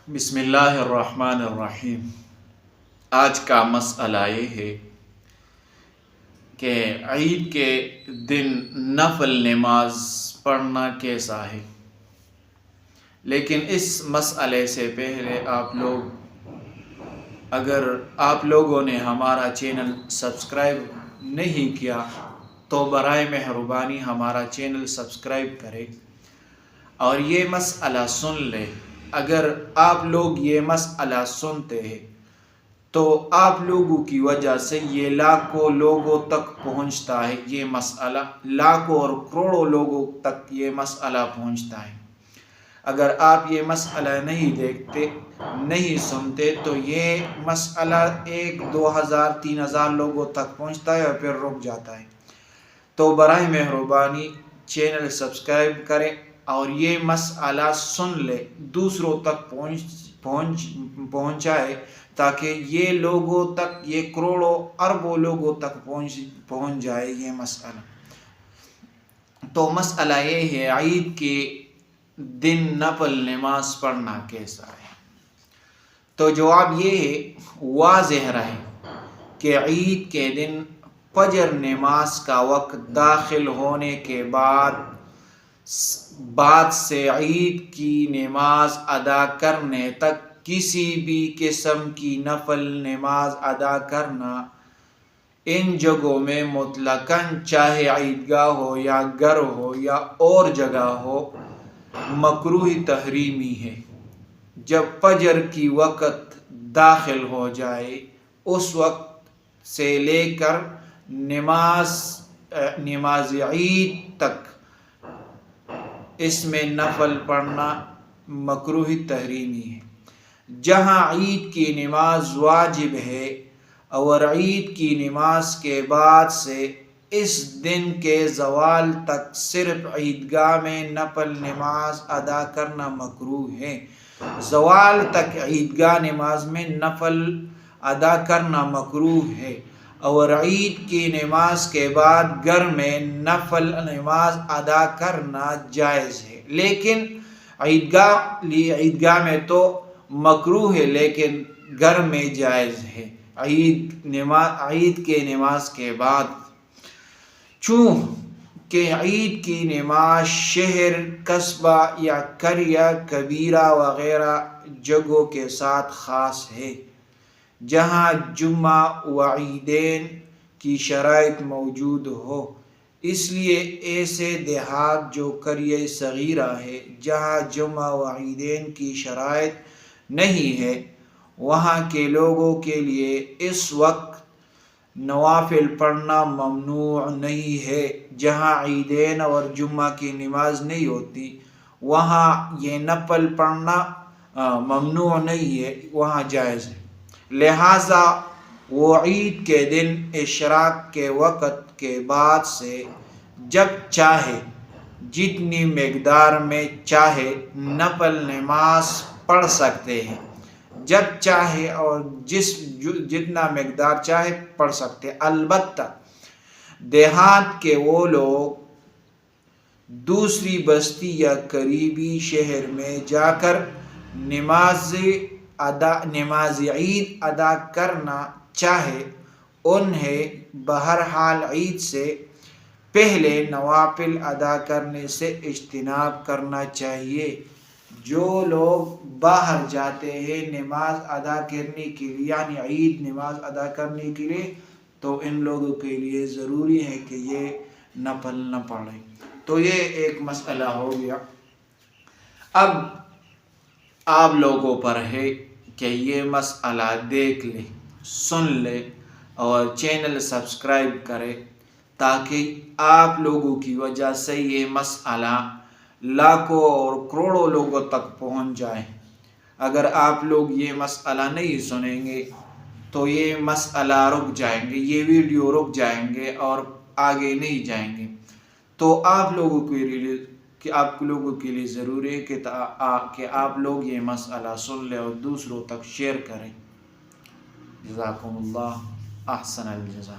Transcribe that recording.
بسم اللہ الرحمن الرحیم۔ آج کا مسئلہ یہ ہے کہ عید کے دن نفل نماز پڑھنا کیسا ہے، لیکن اس مسئلے سے پہلے اگر آپ لوگوں نے ہمارا چینل سبسکرائب نہیں کیا تو برائے مہربانی ہمارا چینل سبسکرائب کریں اور یہ مسئلہ سن لیں۔ اگر آپ لوگ یہ مسئلہ سنتے ہیں تو آپ لوگوں کی وجہ سے یہ لاکھوں لوگوں تک پہنچتا ہے، یہ مسئلہ لاکھوں اور کروڑوں لوگوں تک یہ مسئلہ پہنچتا ہے۔ اگر آپ یہ مسئلہ نہیں دیکھتے، نہیں سنتے تو یہ مسئلہ 1، 2000، 3000 لوگوں تک پہنچتا ہے اور پھر رک جاتا ہے۔ تو برائے مہربانی چینل سبسکرائب کریں اور یہ مسئلہ سن لے، دوسروں تک پہنچائے تاکہ یہ لوگوں تک، یہ کروڑوں اربوں لوگوں تک پہنچ جائے یہ مسئلہ۔ تو مسئلہ یہ ہے عید کے دن نفل نماز پڑھنا کیسا ہے۔ تو جواب یہ ہے، واضح رہے کہ عید کے دن فجر نماز کا وقت داخل ہونے کے بعد سے عید کی نماز ادا کرنے تک کسی بھی قسم کی نفل نماز ادا کرنا ان جگہوں میں مطلقاً، چاہے عیدگاہ ہو یا گھر ہو یا اور جگہ ہو، مکروہ تحریمی ہے۔ جب فجر کی وقت داخل ہو جائے اس وقت سے لے کر نماز عید تک اس میں نفل پڑھنا مکروہ تحریمی ہے۔ جہاں عید کی نماز واجب ہے اور عید کی نماز کے بعد سے اس دن کے زوال تک صرف عیدگاہ میں نفل نماز ادا کرنا مکروہ ہے۔ زوال تک عیدگاہ نماز میں نفل ادا کرنا مکروہ ہے اور عید کی نماز کے بعد گھر میں نفل نماز ادا کرنا جائز ہے، لیکن عیدگاہ میں تو مکروہ ہے لیکن گھر میں جائز ہے عید کے نماز کے بعد۔ چونکہ عید کی نماز شہر، قصبہ یا قریہ کبیرہ وغیرہ جگہوں کے ساتھ خاص ہے جہاں جمعہ و عیدین کی شرائط موجود ہو، اس لیے ایسے دیہات جو قریہ صغیرہ ہے جہاں جمعہ و عیدین کی شرائط نہیں ہے، وہاں کے لوگوں کے لیے اس وقت نوافل پڑھنا ممنوع نہیں ہے۔ جہاں عیدین اور جمعہ کی نماز نہیں ہوتی وہاں یہ نفل پڑھنا ممنوع نہیں ہے، وہاں جائز ہے۔ لہٰذا وہ عید کے دن اشراق کے وقت کے بعد سے جب چاہے، جتنی مقدار میں چاہے نفل نماز پڑھ سکتے ہیں، جب چاہے اور جتنا مقدار چاہے پڑھ سکتے ہیں۔ البتہ دیہات کے وہ لوگ دوسری بستی یا قریبی شہر میں جا کر نماز عید ادا کرنا چاہے، انہیں بہرحال عید سے پہلے نوافل ادا کرنے سے اجتناب کرنا چاہیے۔ جو لوگ باہر جاتے ہیں نماز ادا کرنے کے لیے، یعنی عید نماز ادا کرنے کے لیے، تو ان لوگوں کے لیے ضروری ہے کہ یہ نفل نہ پڑھیں۔ تو یہ ایک مسئلہ ہو گیا۔ اب آپ لوگوں پر ہے کہ یہ مسئلہ دیکھ لیں، سن لیں اور چینل سبسکرائب کریں تاکہ آپ لوگوں کی وجہ سے یہ مسئلہ لاکھوں اور کروڑوں لوگوں تک پہنچ جائے۔ اگر آپ لوگ یہ مسئلہ نہیں سنیں گے تو یہ مسئلہ رک جائیں گے، یہ ویڈیو رک جائیں گے اور آگے نہیں جائیں گے۔ تو آپ لوگوں کے لیے ضروری ہے کہ آپ لوگ یہ مسئلہ سن لیں اور دوسروں تک شیئر کریں۔ جزاکم اللہ احسن الجزا۔